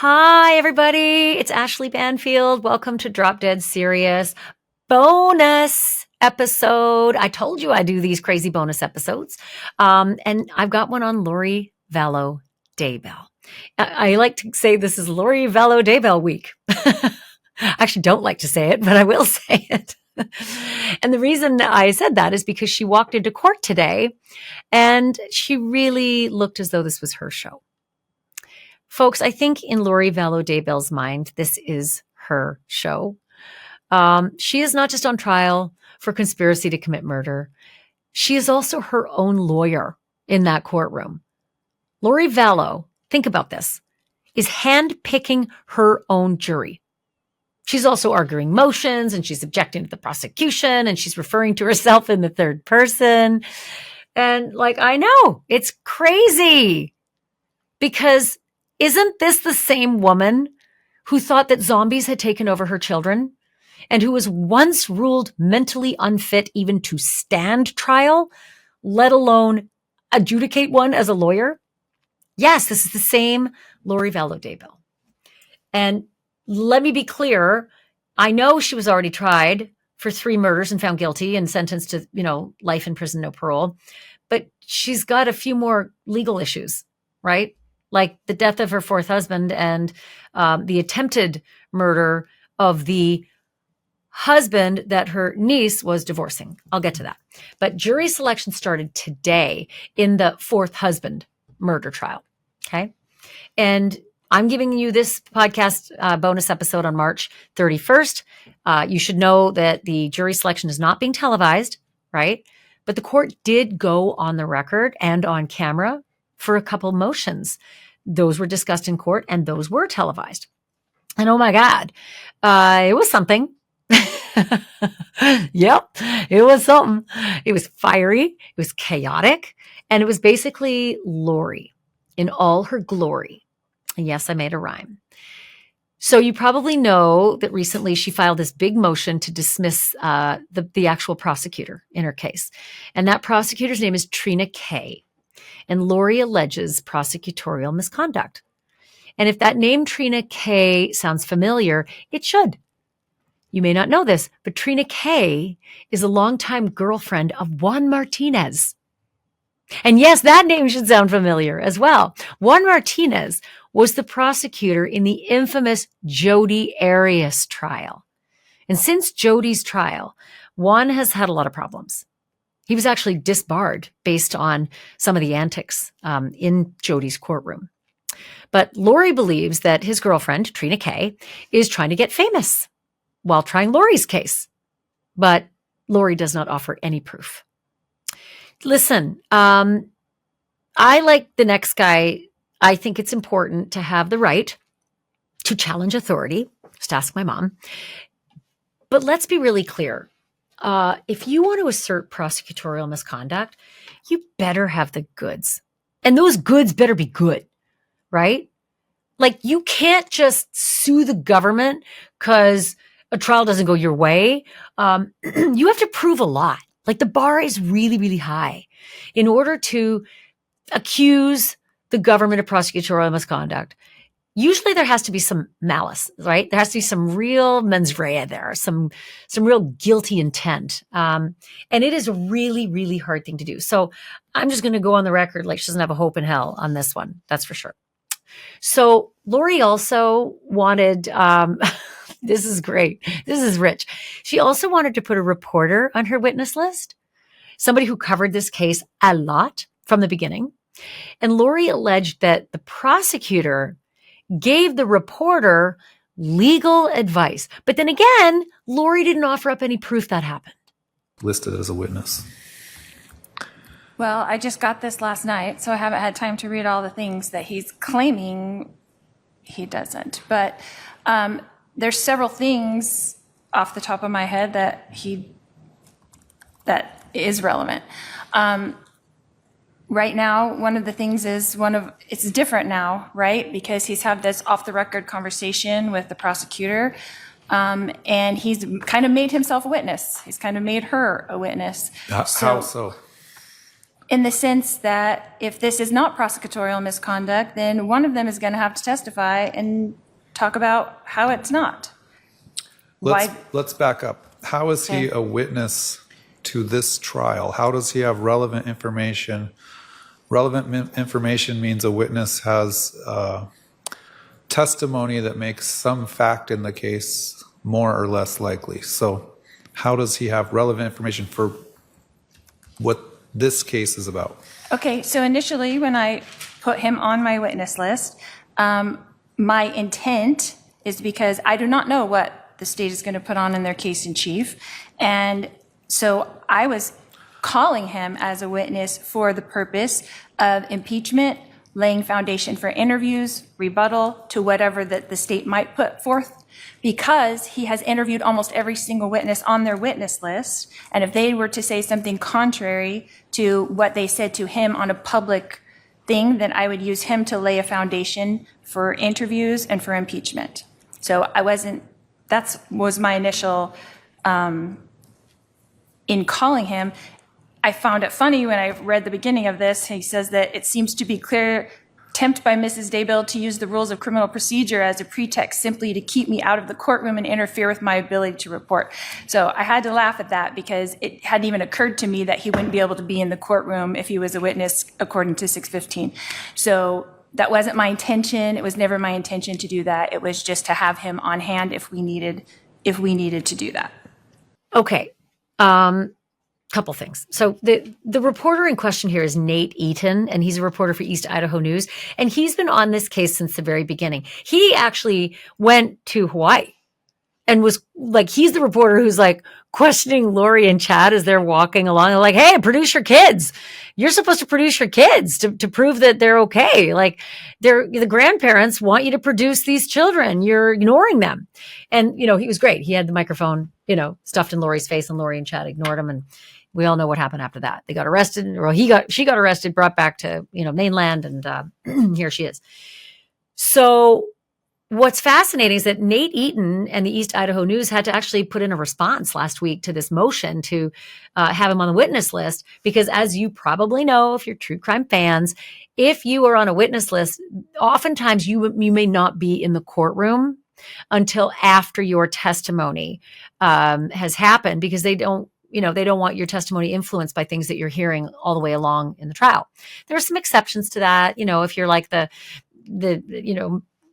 Hi, everybody. It's Ashleigh Banfield. Welcome to Drop Dead Serious bonus episode. I told you I do these crazy bonus episodes. And I've got one on Lori Vallow Daybell. I like to say this is Lori Vallow Daybell week. I actually don't like to say it, but I will say it. And the reason I said that is because she walked into court today and she really looked as though this was her show. Folks, I think in Lori Vallow Daybell's mind, this is her show. She is not just on trial for conspiracy to commit murder. She is also her own lawyer in that courtroom. Lori Vallow, think about this, is handpicking her own jury. She's also arguing motions and she's objecting to the prosecution and she's referring to herself in the third person. And I know it's crazy because isn't this the same woman who thought that zombies had taken over her children and who was once ruled mentally unfit even to stand trial, let alone adjudicate one as a lawyer? Yes, this is the same Lori Vallow Daybell. And let me be clear. I know she was already tried for 3 murders and found guilty and sentenced to, life in prison, no parole. But she's got a few more legal issues, right? Like the death of her 4th husband and the attempted murder of the husband that her niece was divorcing. I'll get to that. But jury selection started today in the 4th husband murder trial. Okay. And I'm giving you this podcast bonus episode on March 31st. You should know that the jury selection is not being televised, right? But the court did go on the record and on camera for a couple motions. Those were discussed in court and those were televised. And oh my God, it was something. Yep, it was something. It was fiery, it was chaotic, and it was basically Lori in all her glory. And yes, I made a rhyme. So you probably know that recently she filed this big motion to dismiss the actual prosecutor in her case. And that prosecutor's name is Trina Kay. And Lori alleges prosecutorial misconduct. And if that name Trina Kay sounds familiar, it should. You may not know this, but Trina Kay is a longtime girlfriend of Juan Martinez. And yes, that name should sound familiar as well. Juan Martinez was the prosecutor in the infamous Jodi Arias trial. And since Jodi's trial, Juan has had a lot of problems. He was actually disbarred based on some of the antics in Jodi's courtroom. But Lori believes that his girlfriend, Trina Kay, is trying to get famous while trying Lori's case. But Lori does not offer any proof. Listen, I like the next guy. I think it's important to have the right to challenge authority. Just ask my mom. But let's be really clear. If you want to assert prosecutorial misconduct, you better have the goods. And those goods better be good, right? You can't just sue the government because a trial doesn't go your way. You have to prove a lot. The bar is really, really high in order to accuse the government of prosecutorial misconduct. Usually there has to be some malice, right? There has to be some real mens rea there, some real guilty intent. And it is a really, really hard thing to do. So I'm just going to go on the record she doesn't have a hope in hell on this one. That's for sure. So Lori also wanted, this is great. This is rich. She also wanted to put a reporter on her witness list, somebody who covered this case a lot from the beginning. And Lori alleged that the prosecutor gave the reporter legal advice. But then again, Lori didn't offer up any proof that happened. Listed as a witness. Well, I just got this last night, so I haven't had time to read all the things that he's claiming he doesn't. But there's several things off the top of my head that is relevant. Right now, one of the things is it's different now, right? Because he's had this off the record conversation with the prosecutor, and he's kind of made himself a witness. He's kind of made her a witness. How so? In the sense that if this is not prosecutorial misconduct, then one of them is going to have to testify and talk about how it's not. Let's back up. How is he a witness to this trial? How does he have relevant information? Relevant information means a witness has testimony that makes some fact in the case more or less likely. So how does he have relevant information for what this case is about? Okay, so initially when I put him on my witness list, my intent is because I do not know what the state is going to put on in their case in chief. And so I was calling him as a witness for the purpose of impeachment, laying foundation for interviews, rebuttal to whatever that the state might put forth, because he has interviewed almost every single witness on their witness list. And if they were to say something contrary to what they said to him on a public thing, then I would use him to lay a foundation for interviews and for impeachment. So that was my initial, in calling him. I found it funny when I read the beginning of this. He says that it seems to be clear attempt by Mrs. Daybell to use the rules of criminal procedure as a pretext simply to keep me out of the courtroom and interfere with my ability to report. So I had to laugh at that because it hadn't even occurred to me that he wouldn't be able to be in the courtroom if he was a witness according to 615. So that wasn't my intention. It was never my intention to do that. It was just to have him on hand if we needed to do that. Okay. Couple things. So the reporter in question here is Nate Eaton, and he's a reporter for East Idaho News, and he's been on this case since the very beginning. He actually went to Hawaii and was like, he's the reporter who's like questioning Lori and Chad as they're walking along. They're like, hey, produce your kids. You're supposed to produce your kids to prove that they're okay. Like the grandparents want you to produce these children. You're ignoring them. And, he was great. He had the microphone, stuffed in Lori's face, and Lori and Chad ignored him. And we all know what happened after that. They got arrested, or she got arrested, brought back to, mainland, and here she is. So what's fascinating is that Nate Eaton and the East Idaho News had to actually put in a response last week to this motion to have him on the witness list, because as you probably know, if you're true crime fans, if you are on a witness list, oftentimes you may not be in the courtroom until after your testimony has happened, because they don't want your testimony influenced by things that you're hearing all the way along in the trial. There are some exceptions to that. If you're like the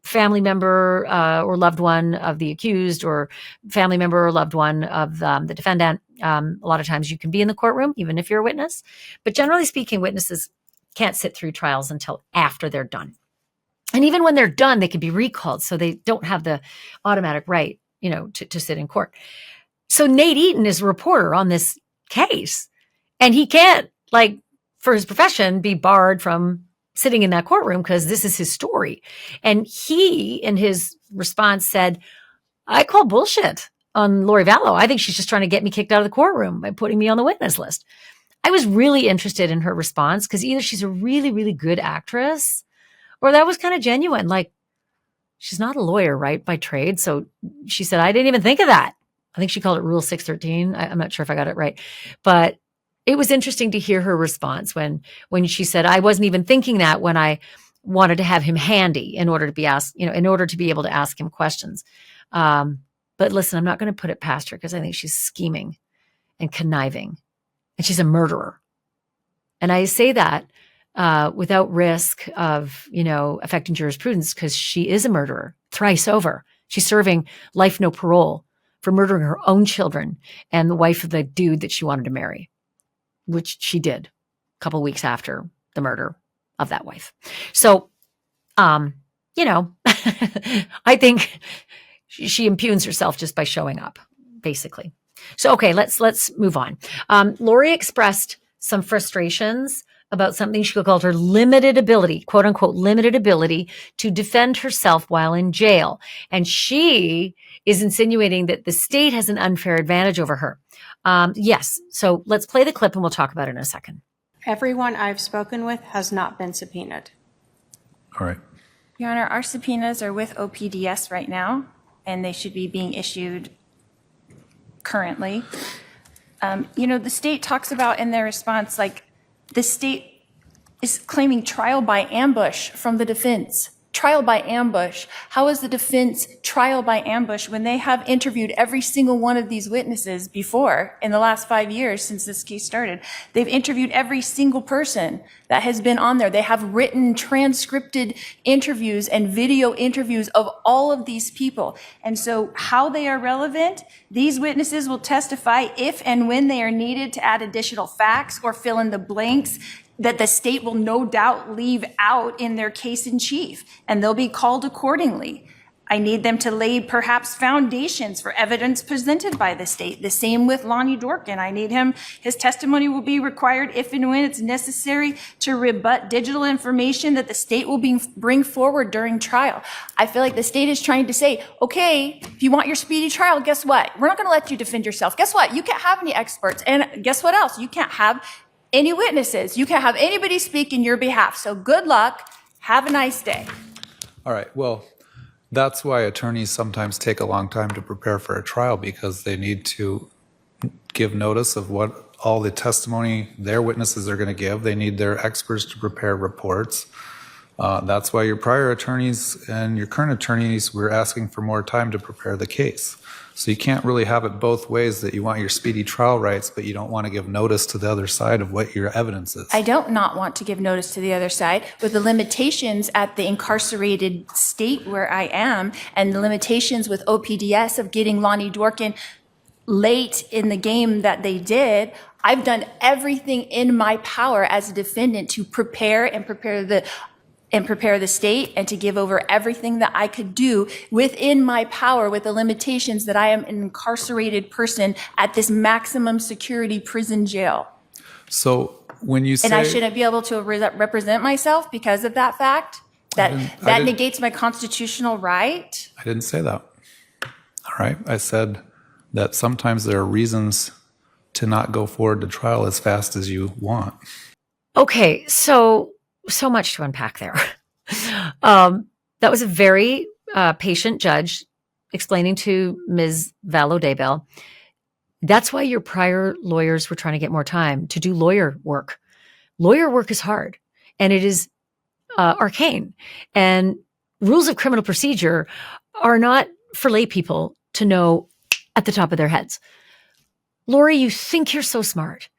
family member or loved one of the accused, or family member or loved one of the defendant, a lot of times you can be in the courtroom, even if you're a witness. But generally speaking, witnesses can't sit through trials until after they're done. And even when they're done, they can be recalled. So they don't have the automatic right, to sit in court. So Nate Eaton is a reporter on this case, and he can't, for his profession, be barred from sitting in that courtroom because this is his story. And he, in his response, said, I call bullshit on Lori Vallow. I think she's just trying to get me kicked out of the courtroom by putting me on the witness list. I was really interested in her response because either she's a really, really good actress, or that was kind of genuine. She's not a lawyer, right, by trade. So she said, I didn't even think of that. I think she called it Rule 613. I'm not sure if I got it right. But it was interesting to hear her response when she said, I wasn't even thinking that when I wanted to have him handy in order to be asked, in order to be able to ask him questions. But listen, I'm not going to put it past her because I think she's scheming and conniving, and she's a murderer. And I say that without risk of, affecting jurisprudence, because she is a murderer thrice over. She's serving life, no parole for murdering her own children and the wife of the dude that she wanted to marry, which she did a couple of weeks after the murder of that wife. So, I think she impugns herself just by showing up, basically. So, okay, let's move on. Lori expressed some frustrations about something she called her limited ability, quote unquote, limited ability to defend herself while in jail. And she is insinuating that the state has an unfair advantage over her. Yes. So let's play the clip and we'll talk about it in a second. Everyone I've spoken with has not been subpoenaed. All right. Your Honor, our subpoenas are with OPDS right now, and they should be being issued currently. The state talks about in their response, the state is claiming trial by ambush from the defense. Trial by ambush. How is the defense trial by ambush when they have interviewed every single one of these witnesses before in the last 5 years since this case started? They've interviewed every single person that has been on there. They have written, transcripted interviews and video interviews of all of these people. And so how they are relevant, these witnesses will testify if and when they are needed to add additional facts or fill in the blanks that the state will no doubt leave out in their case in chief, and they'll be called accordingly. I need them to lay perhaps foundations for evidence presented by the state. The same with Lonnie Dorkin. I need his testimony will be required if and when it's necessary to rebut digital information that the state will bring forward during trial. I feel like the state is trying to say, okay, if you want your speedy trial, guess what? We're not going to let you defend yourself. Guess what? You can't have any experts. And guess what else? You can't have any witnesses. You can't have anybody speak in your behalf. So good luck. Have a nice day. All right. Well, that's why attorneys sometimes take a long time to prepare for a trial, because they need to give notice of what all the testimony their witnesses are going to give. They need their experts to prepare reports. That's why your prior attorneys and your current attorneys were asking for more time to prepare the case. So you can't really have it both ways, that you want your speedy trial rights, but you don't want to give notice to the other side of what your evidence is. I don't not want to give notice to the other side with the limitations at the incarcerated state where I am, and the limitations with OPDS of getting Lonnie Dorkin late in the game that they did. I've done everything in my power as a defendant to prepare the state and to give over everything that I could do within my power, with the limitations that I am an incarcerated person at this maximum security prison jail. So when you say... And I shouldn't be able to represent myself because of that fact? That negates my constitutional right? I didn't say that. All right. I said that sometimes there are reasons to not go forward to trial as fast as you want. Okay, so much to unpack there. That was a very patient judge explaining to Ms. Vallow Daybell. That's why your prior lawyers were trying to get more time to do lawyer work. Lawyer work is hard, and it is arcane. And rules of criminal procedure are not for lay people to know at the top of their heads. Lori, you think you're so smart,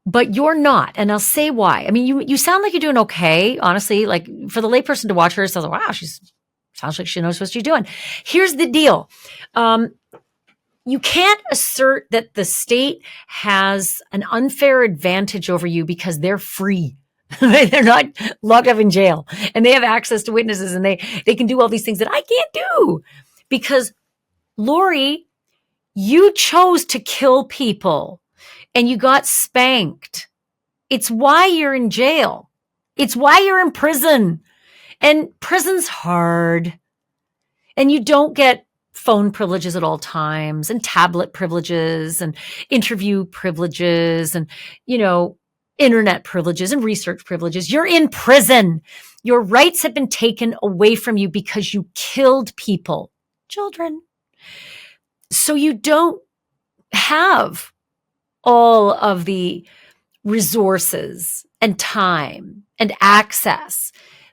but you're not. And I'll say why. I mean, you sound like you're doing okay, honestly. Like, for the layperson to watch her, it sounds like, wow, sounds like she knows what she's doing. Here's the deal. You can't assert that the state has an unfair advantage over you because they're free. They're not locked up in jail, and they have access to witnesses, and they can do all these things that I can't do. Because, Lori, you chose to kill people. And you got spanked. It's why you're in jail. It's why you're in prison. And prison's hard. And you don't get phone privileges at all times, and tablet privileges, and interview privileges, and, internet privileges and research privileges. You're in prison. Your rights have been taken away from you because you killed people, children. So you don't have all of the resources and time and access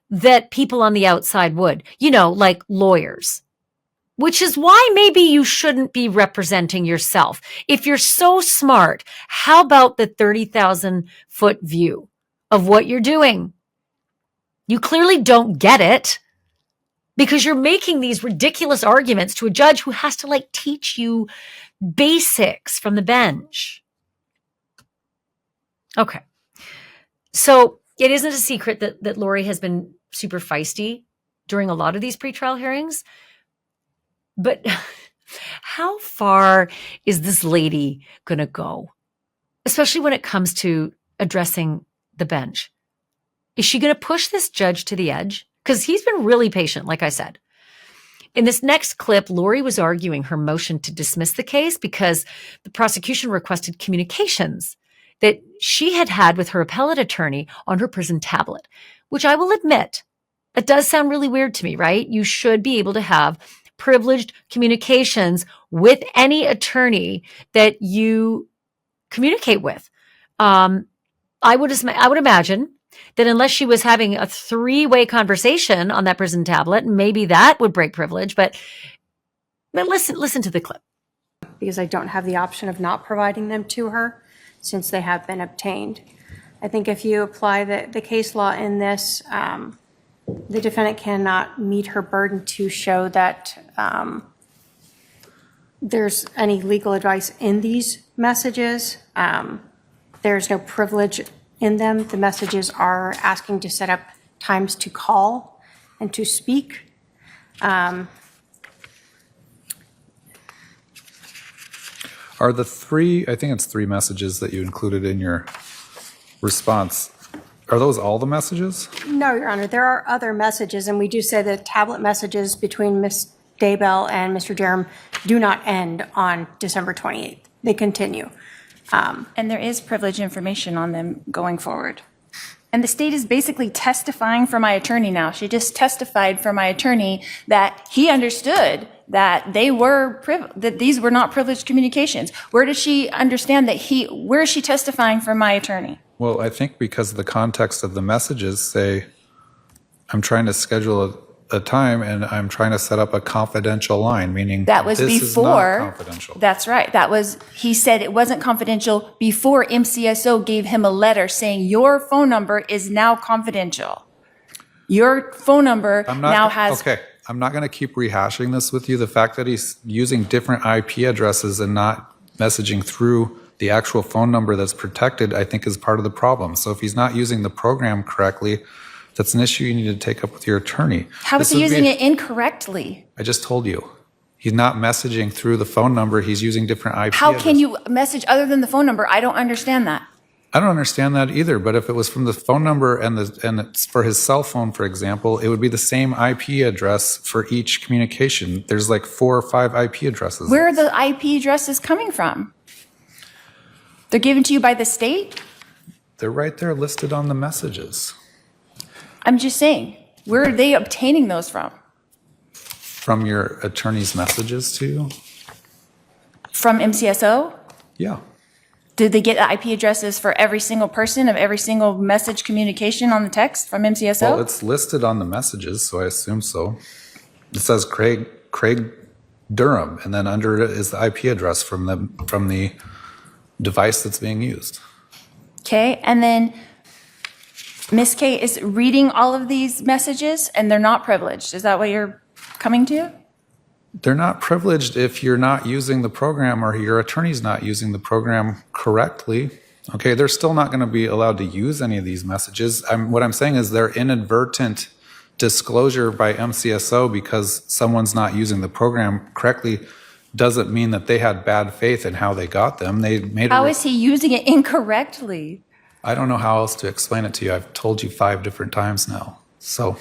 that people on the outside would, like lawyers, which is why maybe you shouldn't be representing yourself. If you're so smart, how about the 30,000-foot view of what you're doing? You clearly don't get it, because you're making these ridiculous arguments to a judge who has to teach you basics from the bench. Okay. So it isn't a secret that Lori has been super feisty during a lot of these pretrial hearings. But how far is this lady going to go, especially when it comes to addressing the bench? Is she going to push this judge to the edge? Because he's been really patient, like I said. In this next clip, Lori was arguing her motion to dismiss the case because the prosecution requested communications that she had with her appellate attorney on her prison tablet, which I will admit, it does sound really weird to me, right? You should be able to have privileged communications with any attorney that you communicate with. I would imagine that unless she was having a 3-way conversation on that prison tablet, maybe that would break privilege. But listen to the clip. Because I don't have the option of not providing them to her since they have been obtained. I think if you apply the case law in this, the defendant cannot meet her burden to show that there's any legal advice in these messages. There's no privilege in them. The messages are asking to set up times to call and to speak. Are the 3, I think it's 3 messages that you included in your response, are those all the messages? No, Your Honor, there are other messages, and we do say the tablet messages between Ms. Daybell and Mr. Jerem do not end on December 28th. They continue. And there is privileged information on them going forward. And the state is basically testifying for my attorney now. She just testified for my attorney that he understood that that these were not privileged communications. Where does she understand that where is she testifying for my attorney? Well, I think because of the context of the messages say, I'm trying to schedule a time and I'm trying to set up a confidential line, meaning That was this before. is not confidential. That's right. He said it wasn't confidential before MCSO gave him a letter saying your phone number is now confidential. Your phone number now has. Okay, I'm not going to keep rehashing this with you. The fact that he's using different IP addresses and not messaging through the actual phone number that's protected, I think is part of the problem. So if he's not using the program correctly, that's an issue you need to take up with your attorney. How is he using it incorrectly? I just told you. He's not messaging through the phone number. He's using different IP How addresses. can you message other than the phone number? I don't understand that. I don't understand that either, but if it was from the phone number and it's for his cell phone, for example, it would be the same IP address for each communication. There's like 4 or 5 IP addresses. Where are the IP addresses coming from? They're given to you by the state? They're right there listed on the messages. I'm just saying, where are they obtaining those from? From your attorney's messages to you? From MCSO? Yeah. Did they get IP addresses for every single person of every single message communication on the text from MCSO? Well, it's listed on the messages, so I assume so. It says Craig Durham, and then under it is the IP address from the device that's being used. Okay, and then Ms. K is reading all of these messages and they're not privileged. Is that what you're coming to? They're not privileged if you're not using the program or your attorney's not using the program correctly. Okay, they're still not going to be allowed to use any of these messages. What I'm saying is they're inadvertent disclosure by MCSO because someone's not using the program correctly doesn't mean that they had bad faith in how they got them. They made How is he using it incorrectly? I don't know how else to explain it to you. I've told you 5 different times now. So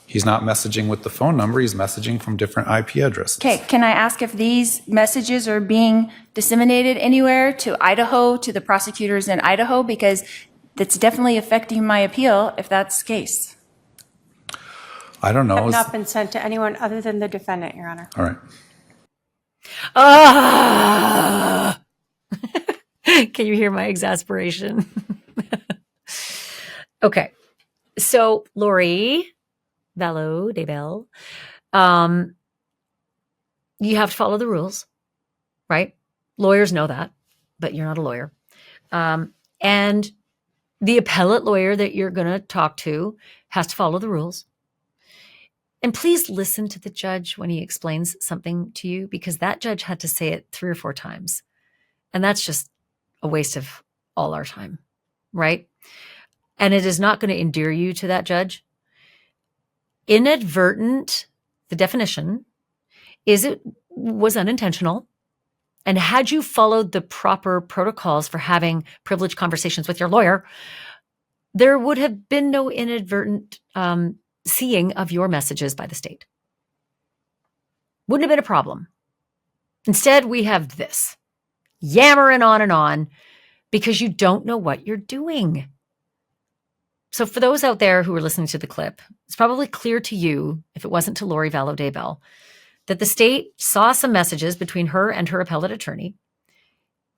he's not messaging with the phone number. He's messaging from different IP addresses. Okay, can I ask if these messages are being disseminated anywhere to Idaho, to the prosecutors in Idaho? Because that's definitely affecting my appeal if that's the case. I don't know. Have not been sent to anyone other than the defendant, Your Honor. All right. Can you hear my exasperation? Okay. So, Lori Vallow, Daybell, you have to follow the rules, right? Lawyers know that, but you're not a lawyer. And the appellate lawyer that you're going to talk to has to follow the rules. And please listen to the judge when he explains something to you, because that judge had to say it 3 or 4 times. And that's just a waste of all our time, right? And it is not going to endear you to that judge. Inadvertent, the definition is it was unintentional. And had you followed the proper protocols for having privileged conversations with your lawyer, there would have been no inadvertent seeing of your messages by the state. Wouldn't have been a problem. Instead, we have this yammering on and on because you don't know what you're doing. So for those out there who are listening to the clip, it's probably clear to you, if it wasn't to Lori Vallow Daybell, that the state saw some messages between her and her appellate attorney,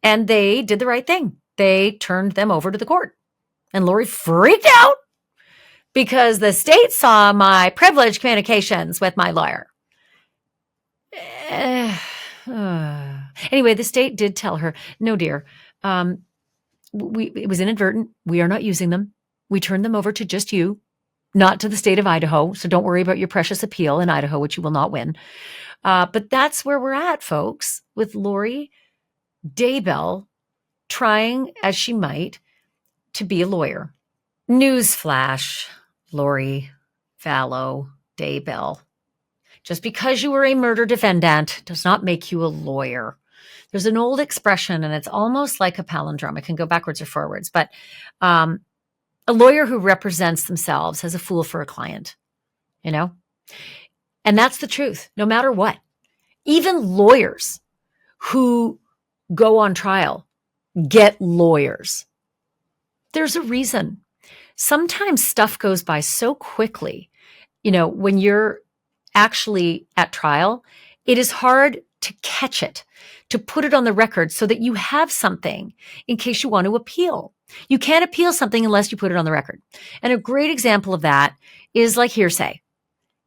and they did the right thing. They turned them over to the court. And Lori freaked out because the state saw my privileged communications with my lawyer. Anyway, the state did tell her, no, dear, it was inadvertent. We are not using them. We turned them over to just you, not to the state of Idaho. So don't worry about your precious appeal in Idaho, which you will not win. But that's where we're at, folks, with Lori Daybell trying, as she might, to be a lawyer. Newsflash, Lori Vallow Daybell. Just because you were a murder defendant does not make you a lawyer. There's an old expression, and it's almost like a palindrome. It can go backwards or forwards, but a lawyer who represents themselves as a fool for a client, you know? And that's the truth, no matter what. Even lawyers who go on trial get lawyers. There's a reason. Sometimes stuff goes by so quickly, you know, when you're actually at trial, it is hard to catch it, to put it on the record so that you have something in case you want to appeal. You can't appeal something unless you put it on the record. And a great example of that is like hearsay.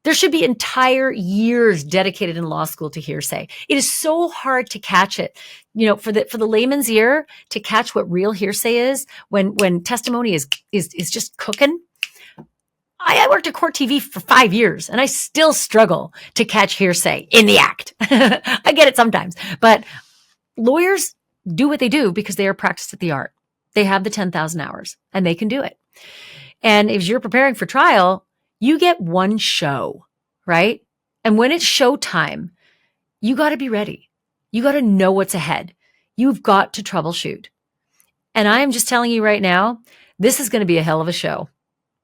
There should be entire years dedicated in law school to hearsay. It is so hard to catch it, you know, for the layman's ear to catch what real hearsay is when testimony is just cooking. I worked at Court TV for 5 years and I still struggle to catch hearsay in the act. I get it sometimes, but lawyers do what they do because they are practiced at the art. They have the 10,000 hours and they can do it. And if you're preparing for trial, you get one show, right? And when it's show time, you got to be ready. You got to know what's ahead. You've got to troubleshoot. And I am just telling you right now, this is going to be a hell of a show.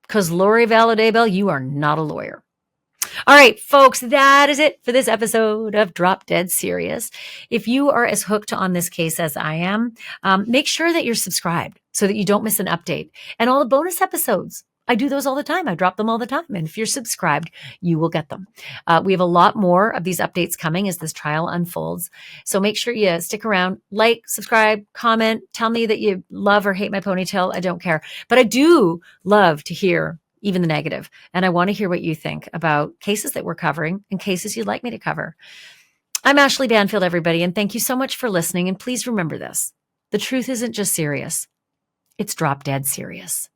Because Lori Vallow Daybell, you are not a lawyer. All right, folks, that is it for this episode of Drop Dead Serious. If you are as hooked on this case as I am, make sure that you're subscribed so that you don't miss an update. And all the bonus episodes, I do those all the time. I drop them all the time. And if you're subscribed, you will get them. We have a lot more of these updates coming as this trial unfolds. So make sure you stick around, like, subscribe, comment, tell me that you love or hate my ponytail. I don't care. But I do love to hear even the negative. And I want to hear what you think about cases that we're covering and cases you'd like me to cover. I'm Ashleigh Banfield, everybody, and thank you so much for listening. And please remember this. The truth isn't just serious. It's drop dead serious.